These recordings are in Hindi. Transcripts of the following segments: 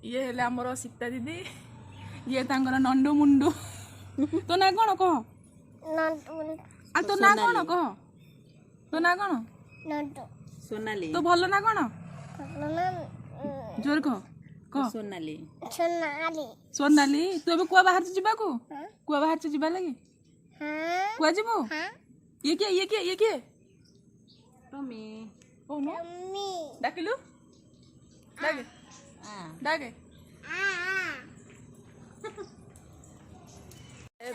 ये हेले आमर सीता दीदी ये तांकर नंडू मुंडू तो ना कौन कह आ तो ना कौन कह तो ना कौन सोनाली तो भल ना कौन जोर कह कह सोनाली सोनाली तू अब कुआ बाहर जीवा को कुआ बाहर से जीवा लगी कुआ जीवो ये किए टमी ओ नो डाकिलु डाके डाके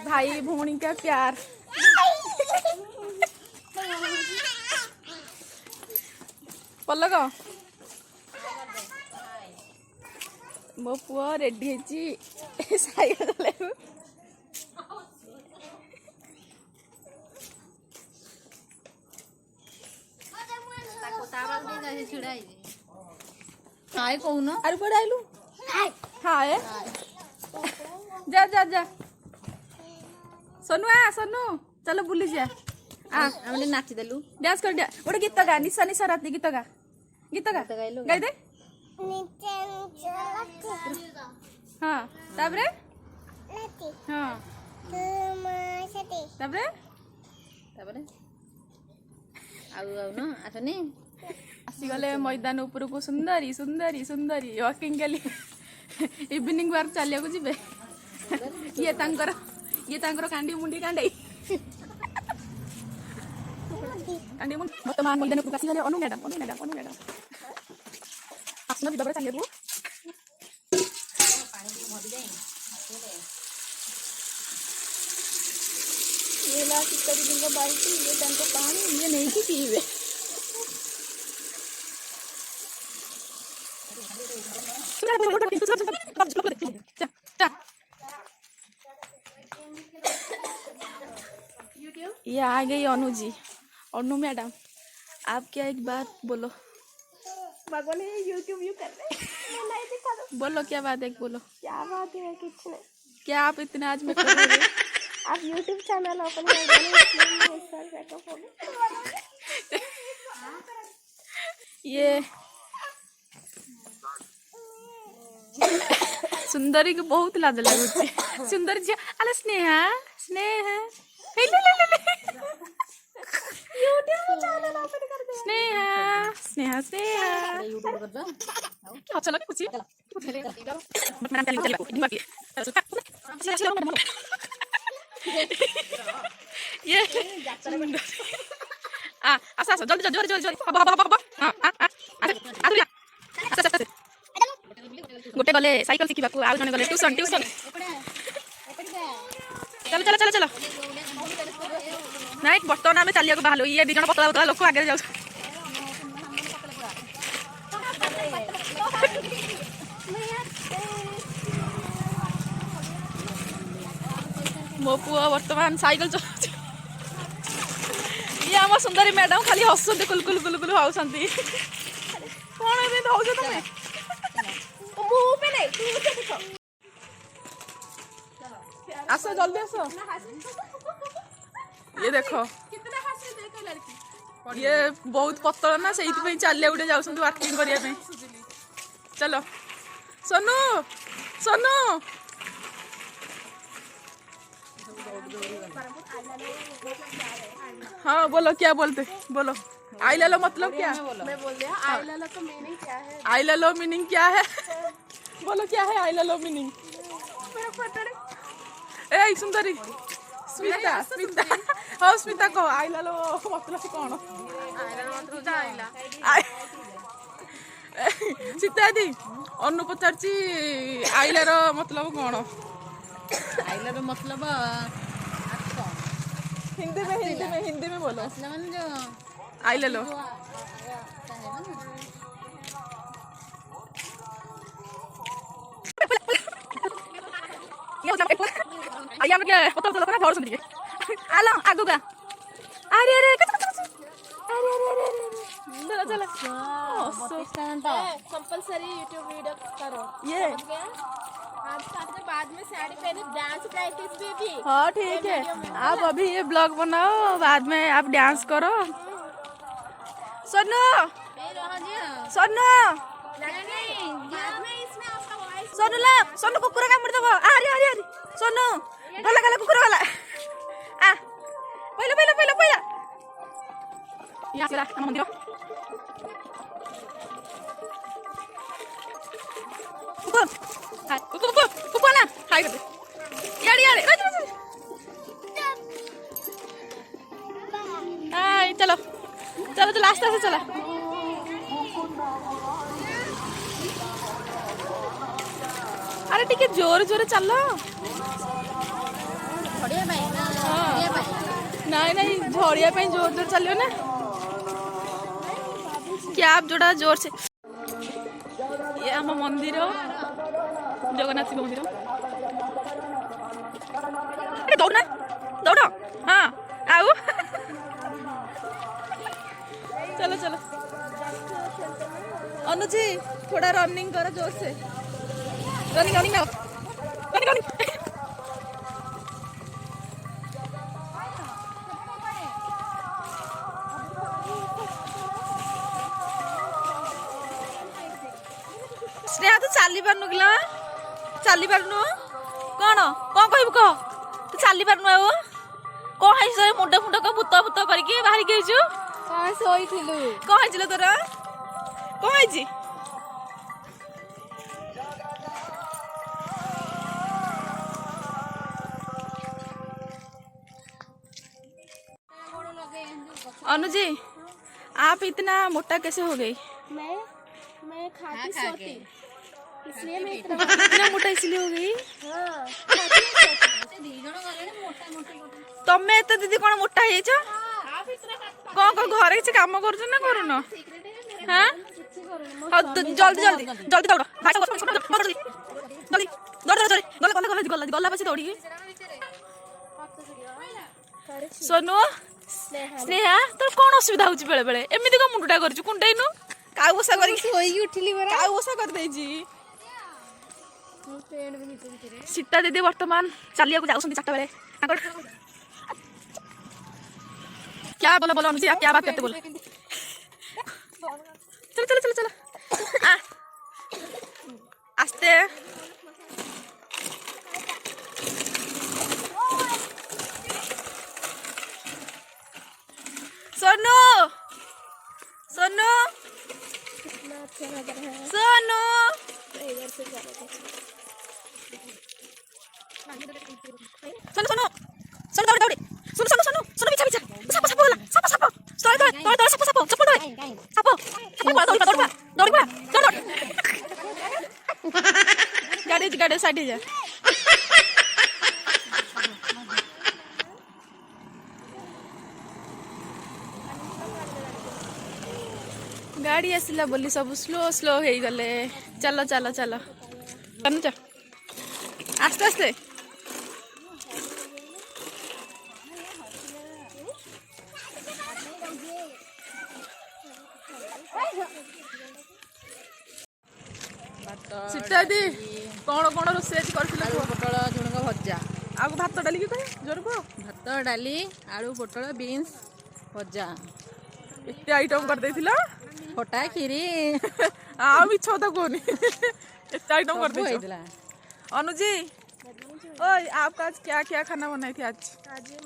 भाई भौणी का प्यार पलक मो पुआ रेडी है साइकेल चलाइबू हाय कहून अरे बड़ा आइलू हाय जा जा जा सोनू आ सोनू चलो बुली जा आ हमने नाची देलु डांस कर गोटे गीत गा निशा निशा राती गीत गा गाई दे हाँ ताबरे हाँ ताबरे ताबरे आउ न आसनी आसीगले मैदान उपरको सुंदरी सुंदरी सुंदरी वॉकिंग के लिए इवनिंग वार्क चलिया जीवे ये तांकर कांडी मुंडी कांडे कांडी मुंडी वर्तमान मैदान उपरको आसीगले अनु मैडम आसना बिबा चलिया ये ला सीता दीदी का बाल्टी ये तांको पानी ये नहीं की पीवे ये आ गई अनु जी अनु मैडम आप क्या एक बात बोलो भगवान ये यूट्यूब यू कर रहे मैं नहीं दिखा दो बोलो क्या बात है बोलो क्या बात है कुछ नहीं क्या आप इतने आज में कर रहे हो आप यूट्यूब चैनल ओपन कर देना सर बैकअप हो ये सुंदरी को बहुत लाज लगुच सुंदरी जी अरे Sneha Sneha YouTube channel open कर दे स्नेहा स्नेहा स्नेहा यूट्यूब कर दो अच्छा लगे कुछ ये आसा आसा जल्दी जल्दी जल्दी जल्दी गोटे गले साइकिल शिखा आउ जने गले ट्यूशन ट्यूशन चलो चलो चलो चलो नाइक बर्तमान आम चलिया बाहर ये दी जन पतला पतला लोक आगे जाऊ मो पुआ वर्तमान साइकिल चलाउछ ये आम सुंदरी मैडम खाली हसुंती कुल कुल कुल कुल हौसंती कौन एबे हौछ तमे मुंह पे नहीं तू उसे दिखो आसो जल्दी आसो ये देखो कितना हंसी देखो लड़की ये बहुत पतला ना से चलिया गोटे जाऊँ वाकिंग करने चलो सोनू सोनू हाँ बोलो क्या बोलते बोलो आई लो मतलब क्या मैं बोल दिया आई लाला तो मीनिंग क्या है आई लो मीनिंग क्या है बोलो क्या है आई लो मीनिंग ए सुंदरी स्मिता स्मिता हाँ स्मिता कहो आई लो मतलब कौन सीता दी अनु पचारची आइलार मतलब कौन आइला मतलब हिंदी में बोलो मैंने जो आइला लो आइया हम क्या पता पता ना सुन आलो आगू का अरे अरे अरे अरे चलो चलो कंपलसरी यूट्यूब वीडियो करो ये आज साथ बाद में साड़ी पहने डांस प्रैक्टिस भी थी हाँ ठीक है आप अभी ये ब्लॉग बनाओ बाद में आप डांस करो सुनो सुनो बाद में इसमें आपका वॉइस सोनू ला सोनू कुकुर कामुड़ी दबो आरी आरी आरी सोनू गला गला कुकुर गला आ पहिला पहिला पहिला पहिला या चला हम मंदिर कुकुर हाय कुकुर कुकुर ना हाय कर याड़ी याड़ी हाय चलो चलो चलो आस्ते आस्ते चला अरे टिके जोर जोर चलो झड़िया भाई ना झड़िया भाई नहीं नहीं झड़िया पे जोर जोर चलियो ना क्या आप जोड़ा जोर से ये हम मंदिर जगन्नाथ मंदिर अरे दौड़ ना दौड़ो हाँ आओ चलो चलो अनुजी थोड़ा रनिंग करो जोर से रनिंग रनिंग आओ रनिंग रनिंग स्नेहा तू चली पारनु कि चली पारनु कौन कौन कहबू कह तू चली पारनु आउ कौन है से मुंड फुंड को भूत भूत करके बाहर गेइछु कहाँ सोईथिलु कौन है तोर कौन है अनुजी आप इतना मोटा कैसे हो गई मैं खाती सोती इसलिए मैं इतना इतना मोटा इसलिए हो गई हाँ तमे एत दीदी कौन मोटा है कौन कौन घर किसी काम कर ना करुन हाँ जल्दी जल्दी जल्दी दौड़ जल्दी जल्दी दौड़ गला गला गला गला पछे दौड़ी सोनू स्नेहा तोर कौन असुविधा होची बेले बेले एमिति को मुंडुटा करछु कुंडैनु काउ बसा करी सोई उठिली बरा काउ बसा कर देजी सीता दीदी वर्तमान चलिया को जाउसंती 4टा बेले क्या बोलो बोलो अनुजी आप क्या बात करते बोलो चलो चलो चलो चलो आस्ते सोनू सोनू अच्छा लग रहा है सोनू इधर से जा रहे सोनू सोनू सोनू दौड़ दौड़ सोनू सोनू सोनू सोनू पीछे पीछे साप साप वाला साप साप दौड़ दौड़ दौड़ दौड़ साप साप चप्पल दौड़ साप दौड़ दौड़ दौड़ दौड़ दौड़ गाड़ी गाड़ी साइड जा गाड़ी आसला बोली सब स्लो स्लो हो गले चलो चलो चलो चल आस्ते आस्ते सीता दी कौन कौन रोषे कर पोटल झुणुग भजा आगु भात डाली की कहे जोर को भात डाली आलू पोटल बीन्स भजा एते आइटम कर देथिला खटा खीरी आ मिछ तो कोनी एते आइटम कर देथिला अनुजी ओए आपका आज क्या क्या खाना बनाई थी आज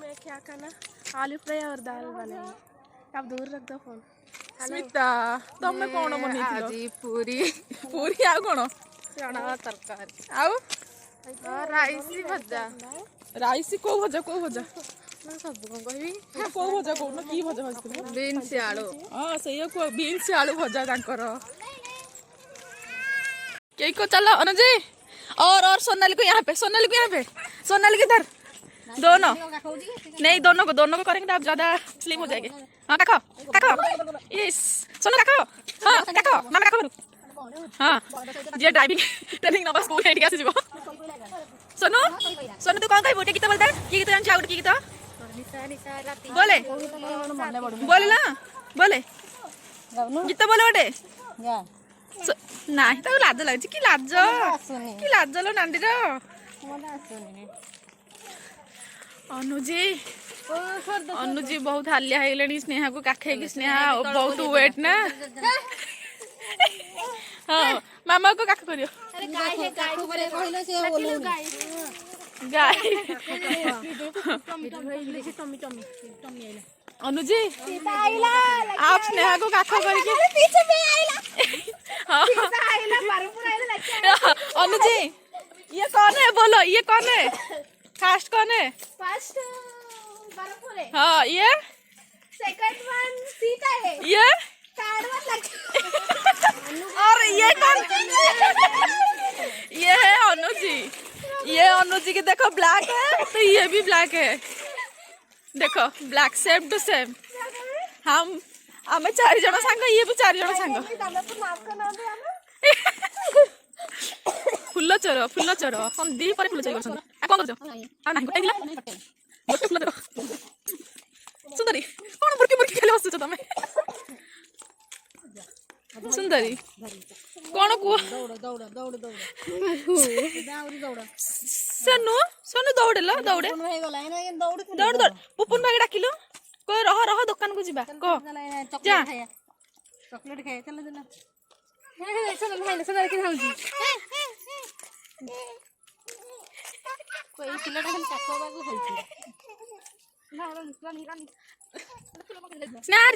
मैं क्या खाना आलू फ्राई और दाल बनाई आप दूर रख दो फोन स्मिता तुम कौन बनी आज पूरी पूरी आ कौन चना तरकारी आउ राइस भजा राइस को भजा सब कौन कहबी को भजा कोन की भजा भाजती बीन्स आलू हां सही को बीन्स आलू भजा तांकर के को चलो अनुजी और सोनाली को यहाँ पे सोनाली किधर दोनों नहीं दोनों को करेंगे तो आप ज्यादा स्लिम हो जाएंगे हाँ काको यस सोनू काको हाँ काको मामा काको हाँ जे ड्राइविंग ट्रेनिंग नबा स्कूल हेड आसी जीवो सोनू तू कौन कहबो गीत बोलता की गीत जानछ आउट की गीत बोले बोले ना बोले गीत बोले ओटे नहीं तो लाज लगे कि लाज लो नांडीर अनुजी बहुत हालिया है स्नेहा को काखे कि स्नेहा बहुत वेट ना हाँ मामा को काख करियो अरे गाय है गाय को करे कहले से बोलू गाय गाय टमी टमी टमी आइला अनुजी सीता आइला आप स्नेहा को काख करके पीछे में आइला हाँ सीता आइला बरपुर आइला लगे अनुजी ये कौन है बोलो ये कौन है फास्ट कौन है फर्स्ट बरपुर है हाँ ये सेकंड वन सीता है ये थर्ड वन लक्ष्मी और ये कौन ये है अनुजी ये अनुजी की देखो ब्लैक है तो ये भी ब्लैक है देखो ब्लैक सेम टू सेम हम आमे 4 जण सांग ये भी 4 जण सांग तमे तो नाम का नाम दे हम फुल चोर हम दी पर फुल चोरी करछन आ कोन करछो आ नाही गोटे दिला गोटे फुल चोर सुंदरी कोन बुरकी खेले बसछ तमे सुंदरी कोन को दौड़ दौड़ दौड़ दौड़ दौड़ सनु सनु दौड़ेला दौड़े कोन हो गला एना दौड़ दौड़ दौड़ पुपुन भाई डाकिलो को रह दुकान को जिबा को जा चॉकलेट खाए चल चल हे चल भाई चल के खाऊजी कोई पिलाटा खाली काखो बागु होइछि ना रानी स्नेहा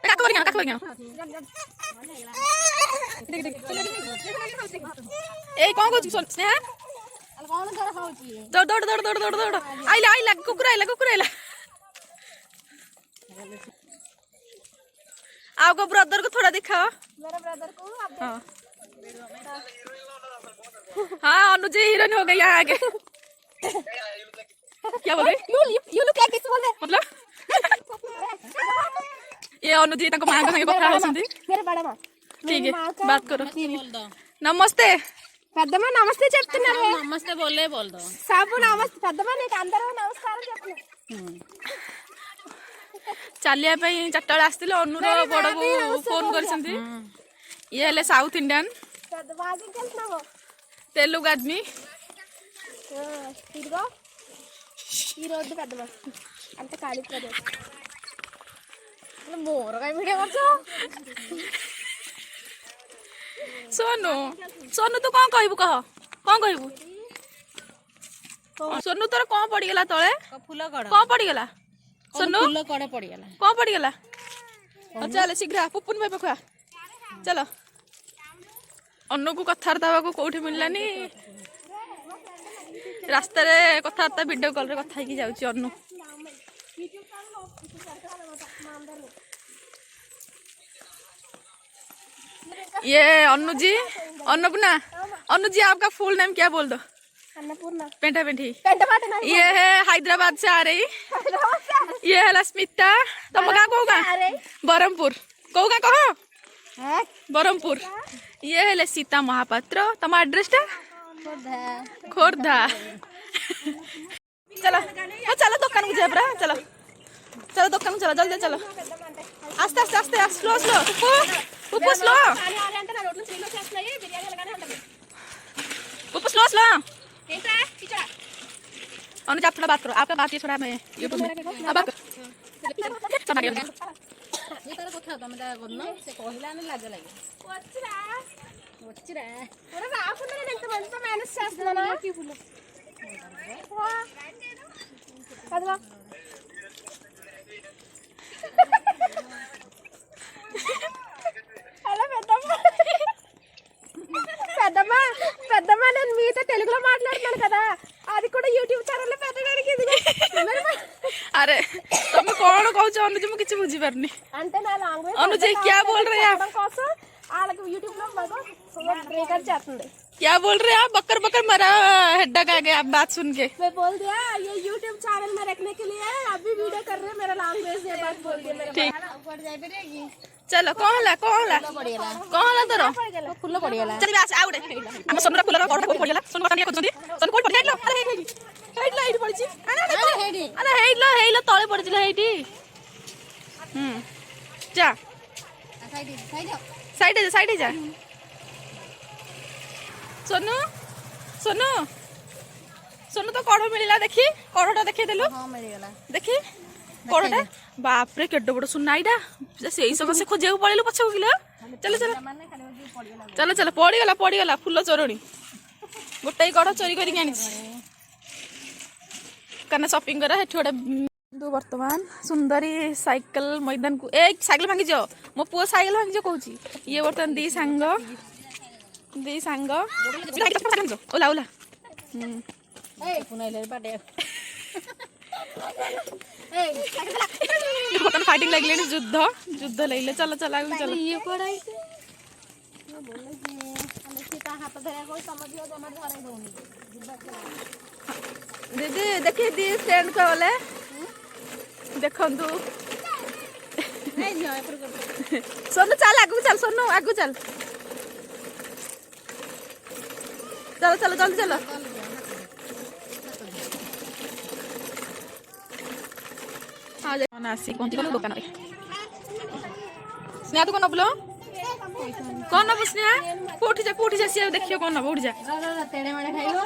काख कर ए कौन को स्नेहा कौन कर खाऊजी दौड़ दौड़ दौड़ दौड़ दौड़ दौड़ आइला कुकुर आइला आपको ब्रदर को थोड़ा दिखाओ मेरा ब्रदर को आप हाँ हाँ अनुजी हीरोइन हो गई यहाँ आगे क्या बोल रही यू लुक लाइक दिस बोल रहे मतलब ये अनुजी तक मां का कथा होसंती मेरे बड़ा मां ठीक है बात करो बोल दो नमस्ते పెద్దమ్మ నమస్తే చెప్తున్నారు नमस्ते बोले बोल दो సాబు నమస్తే పెద్దమ్మ నీకు అందరూ నమస్కారం చెప్తున్నారు चलिया चार्टा बेले आसते अनुर बड़ बो फोन कर ये हेले साउथ इंडियन వాకింగ్ వెళ్తున్నావు तेलुगु आदमी ఇదిగో ఈ రోడ్డు పెద్దమ్మ అంత ఖాళీ ప్రదేశం మోరగా వీడియో করছো सोनू सोनू तू कौन कहबू कह कौन कहबू सोनू तोर कौन पड़गला तले फूल कड़ कौन पड़गला सोनू फूल कड़े पड़गला कौन पड़गला चल शीघ्र पुपुन भाई पखुआ चलो अन्न को कथबार्ता को कौटी मिललानी रास्ता रे कथबार्ता वीडियो कॉल रे कथा की जाउची अन्न ये अन्नू जी अन्नू जी आपका फुल नेम क्या बोल दो अन्नपूर्णा पेंटा पेंटी पेंट पाटे नहीं ये है हैदराबाद से आ रही ये है लस्मिता तुम क्या कहोगा बरहमपुर कहोगा कहो बरहमपुर ये है सीता महापात्र तुम एड्रेस टा खोर्धा चलो हाँ चलो दुकान को जाए चलो चलो दुकान चलो जल्दी चलो आस्ते आस्ते आस्ते slow slow पुप्पू slow पुप्पू slow slow अनुज आप थोड़ा बात करो आपका बात ये थोड़ा मैं यूट्यूब में अब बात करो ये तार कथा तमे ता करनो से कहिला ने लागे लागे వచ్చిరా ఒరే రాకుండా నేను ఎంత మంచిగా మేనేజ్ చేస్తున్నానా అదిగో హలో పెద్దమ్మ పెద్దమ్మ నేను మీతో తెలుగులో మాట్లాడుతున్నాను కదా అది కూడా యూట్యూబ్ ఛానల్లో పెట్టడానికి अरे तुम कौन कहू अनुज मुझे किसी बुझी पारनी అంటే నా లాంగ్వేజ్ अनुज क्या बोल रहे हैं आप కోసం వాళ్ళకి యూట్యూబ్ లో బాగా రికార్డ్ చేస్తుంది क्या बोल रहे हैं आप बकर बकर मरा हेड्डा का गया बात सुन के मैं बोल दिया ये यूट्यूब चैनल में रखने के लिए अभी वीडियो कर रहे हैं मेरा लैंग्वेज ये बात बोल दिया मेरे ठीक ऊपर जाई पड़ेगी चलो कौन ला पड़ेला तोर फूल पड़ेला चल आस आउडे हम सोनरा फुलरा कोड कोड पड़ला सोन कनिया खोजंदी सोन कोड पड़ जाइलो अरे हेइला हेइला पड़ची अरे हेइला तळे पड़जिला हेइटी जा साइड जा सोनू सोनू सोनू तो कड़ मिलला देखी कड़टा देखी देलु हां मिल गेला देखी कड़टा बाप रे केड्ड बड़ सुनाईटा सेई सब से खोजे पळेलु पछो किलो चलो चलो माने खाली चलो चलो पड़गला फुल चोरणी गोटे गड़ चोरी करके आनी कारण शॉपिंग करा हेठ गोटे वर्तमान सुंदरी साइकिल मैदान को ए साइकिल भांगी जाओ मो पुओ साइकिल भांगी जाओ कहूँ ये बर्तमान दी सांग ओला ओला बर्तमान फाइटिंग लगे युद्ध युद्ध लगे चलो चलो आगे चलो ये कड़ा दीदी देखिए दी स्टैंड को बोले देखु सोनू चल आगू चल सोनू आगू चल चलो चलो जल्दी चलो हाँ आसी पहुँची गलु दुकान में स्नेहा तू कौन नबुल कौन नबु स्नेहा उठी जा सी देखियो कौन नब उठी जा तेड़े मेड़े खाइबो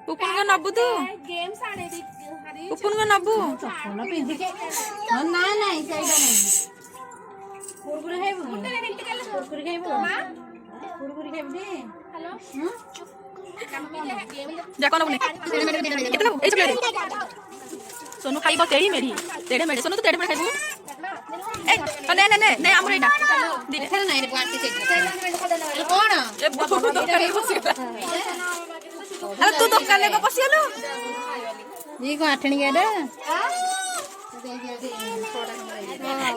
पुपुन को नबु तू पुपुन को नबु ना नहीं ସେଇଟା नहीं कुरकुरे खाइबो कुरकुरे खाइबो कुरकुरे खाइबो दे हेलो जा कौन नबु कितना ए चॉकलेट सोनू खाइबो तेड़ी मेरी तेड़े मेड़े सोनू तो तेड़े मेड़े खाइबो ए ने ने ने ने हमर एटा दिने खेल नहीं रे बांटी से कौन ए बहुत दुकान में बसी गला अरे तू दुकान में पसियलु ये को आठणी गेडा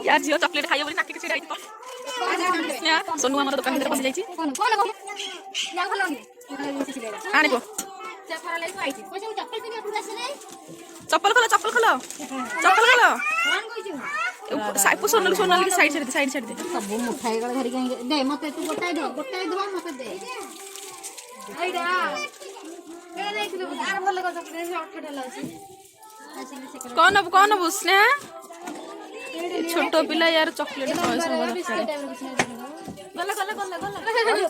यार जियो चॉकलेट खाइयो बोली नाकी के छिड़ाई तो स्नेहा सोनू हमर दुकान में बस जाई छी कौन कौन या भलो आनिबो चप्पल खोलो कौन साइपु सोनल की साइड दे सब मुठाई गळ धरि दे मते तू गोटाई दो मते दे आइडा ए देखलु आर भलो को चॉकलेट शॉर्टकट हला अछि कौन अब स्नेहा छोट पिला यार चॉकलेट गला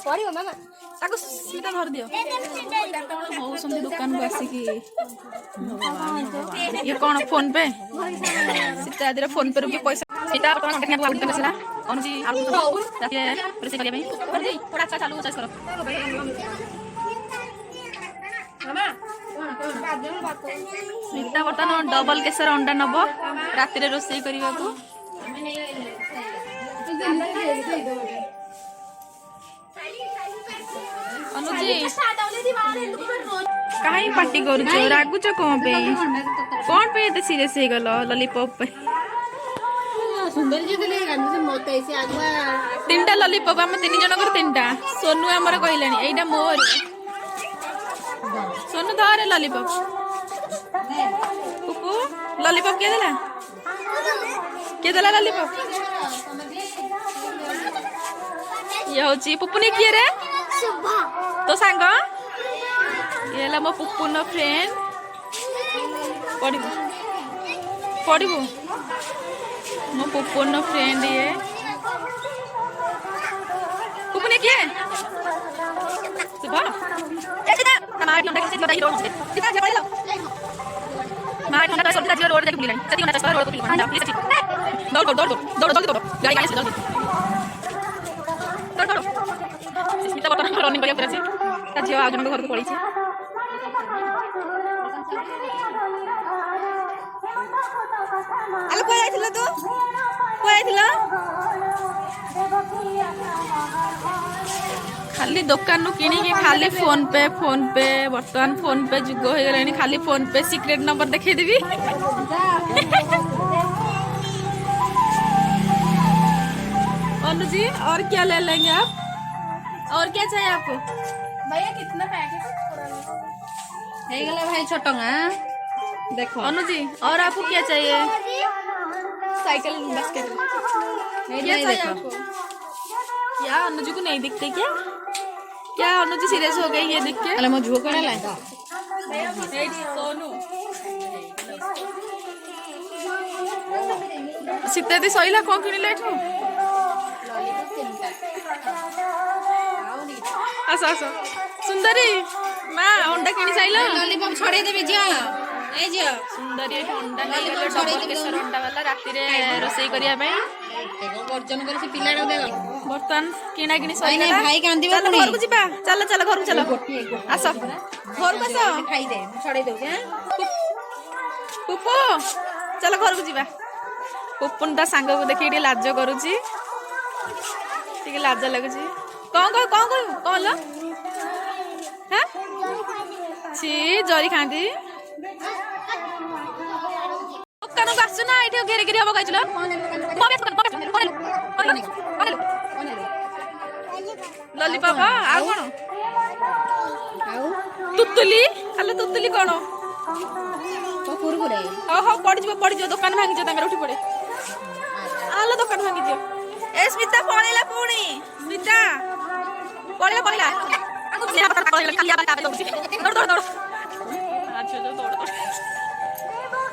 पड़ियो मामा ताको सीधा धर दियो बहुत सुंदर दुकान को आसी की ये कौन फोन पे सीता आदि फोन पे रुपये पैसा सीता बर्तमान देखने को आउट करला कौन जी आलू ताकि प्रेस करिया में कर दे थोड़ा अच्छा चालू चेक करो मामा सीता बर्तमान डबल केसर अंडा नब राति रे रोसई करबा को अनुजी काहे पार्टी करू छ रागु छ कौन पे एते सीरियस हे गलो लॉलीपॉप पे सुंदर जी के लिए गांधी से मत ऐसे आगवा तीनटा लॉलीपॉप हम तीन जन कर तीनटा सोनू हमर कहलानी एइडा मोर सोनू धरे लॉलीपॉप पुपू लॉलीपॉप के देला लॉलीपॉप ये होची पुपू ने किए रे तो सांग ये ला मो पुपू नो फ्रेंड पढ़िबू मो पुपू नो फ्रेंड ये पुपू ने किए सुबह मार ठंडा से लड़ाई रोड से कितना जा पड़ेला मार ठंडा से लड़ाई रोड जाके मिलाई सती होना रोड को मिलाई प्लीज दौड़ जल्दी दौड़ गाड़ी गाड़ी से दौड़ स्मिता बर्तमान रनिंग करिया पूरा से ता झियो आ जन घर को पड़ी छे आलो कोई आइथिलो तू कोई आइथिलो खाली दुकान किणी के खाली फोन पे बर्तमान फोन पे जुग हो गलानी खाली फोन पे सीक्रेट नंबर देखे देबी अनु जी और क्या ले लेंगे आप और क्या चाहिए आपको भैया कितना पैकेट हे गला भाई छोटंगा देखो अनु जी और आपको क्या चाहिए साइकिल बास्केट क्या चाहिए आपको क्या अनु जी को नहीं दिखते क्या अनु जी सीरियस हो गई ये देख के अरे मो झुक कड़ा ला सोनू सीता दी सइला कौन किनिले एठू आसो सुंदरी माँ अंडा किनी साइल लॉलीपॉप छोड़े देबे जिया ए जिया सुंदरी अंडा डबल केसर अंडा वाला राति रे रोसई करिया बर्तन किना किनी सरिगला भाई कांदी चल घर को जीवा चल चल घर को चल आस घर को आस खाई दे छड़े दउछे पुप्पू चल घर को जीवा पुप्पुन ता सांग को देखि लाज करूची ठीक लाज लगुची कौन लो हाँ छी जरी खांदी दुकान को आसु ना एठी घेरे घेरे हबो कहछलो लॉलीपॉप आ कोन तुतुली हल्ला तुतुली कोन कुरकुरे हो पड़ी जो दुकान भांगी जो तांगर उठी पड़े आलो दुकान भांगी जो ए स्मिता पळेला पुणी स्मिता पळेला दौड़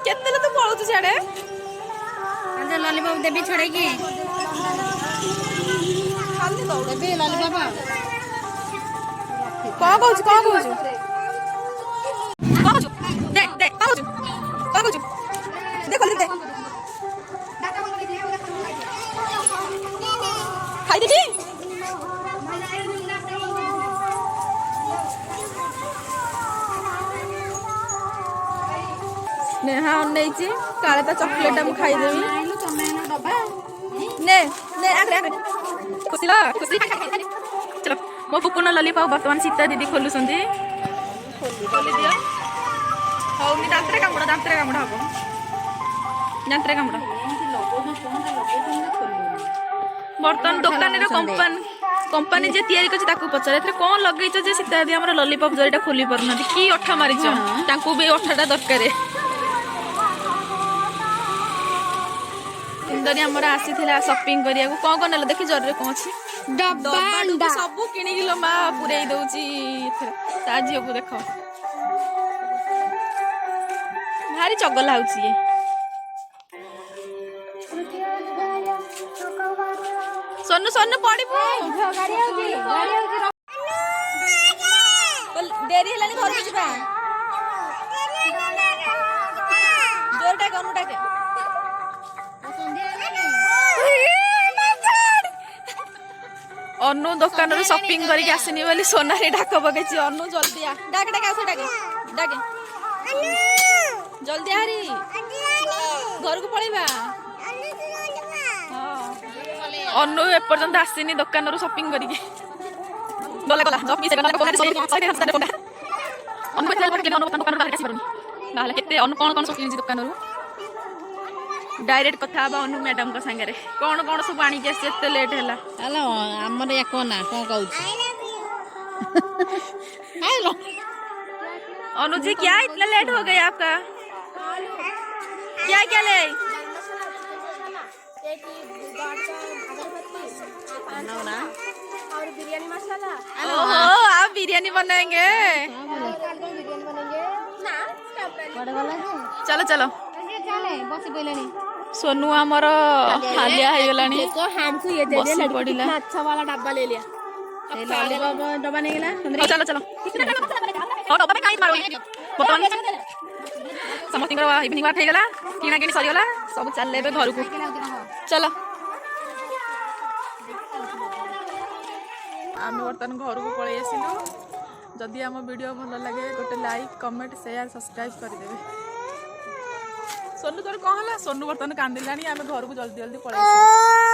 केते तू पळुछु छाड़े अंदर लॉलीपॉप देबी छड़े की खाली दौड़ देबी लॉलीपॉप कौन कहूछु देखो दे खाई देखी नेहा अनैची काले ता चॉकलेट हम खाई देबी ने आगे खुशी चलो मो पुपुन लॉलीपॉप वर्तमान सीता दीदी खोलुसंदी खोली दिया हौ नि दांतरे कामुड़ा हबो दांतरे कामुड़ा बर्तन दुकान रो कंपनी जे तयारी करछ ताकू पचरे एथरे कोन लगैछ जे सीता दीदी हमर लॉलीपॉप जरीटा खोली परनती की अठा मारिछ ताकू बे अठाटा दरकार सुंदरी हमर आसी थिला शॉपिंग करिया को कोन नेलो देखि जरे कोन अछि डब्बा सब किनि किलो मा पुरै दउची ता झियो को देखो भारी चगला होउची ये सोनू पड़िबू गाड़ी आउची देरी हेलानी घर को जिबा जोरटा गनुटा के अनु दुकान रो शॉपिंग करके आसनी बोली सोनारी डाक पकेछि अनु जल्दी आ डाके डाके जल्दी आरी घर को पळेबा अनु एपर्यंत आसनी दुकान रो शॉपिंग करके गला 10 मिनिट गला कोना सही कोना अनु पछाल पटे अनु दुकान बाहर आसी परनी नाले केते अनु कोन शॉपिंग दुकान रो डायरेक्ट कथा बा अनु मैडम का संगे रे कोन सब आनी के एते लेट हैला हेलो हमर एको ना कोन कहू हेलो अनु जी क्या इतना लेट हो गए आपका क्या ले और बिरयानी मसाला ओहो आप बिरयानी बनाएंगे ना चलो चले बसी पइलानी सोनू हमर हालिया हो गलानी देखो हमको ये दे दे पड़िला अच्छा वाला डब्बा ले लिया ए लॉलीपॉप डब्बा नहीं गेला चलो और डब्बा में काई मारो बोतल समथिंग रो इवनिंग वाक हेगला किना किनी सरी गला सब चल लेबे घर को चलो आम बर्तन घर को पळै आसिलु जदि आम वीडियो भल लगे गोटे लाइक कमेंट शेयर सब्सक्राइब कर देबे सोनू तोर कौन है सोनू बर्तन कांदिलानी आम घर को जल्दी पळै आसिलु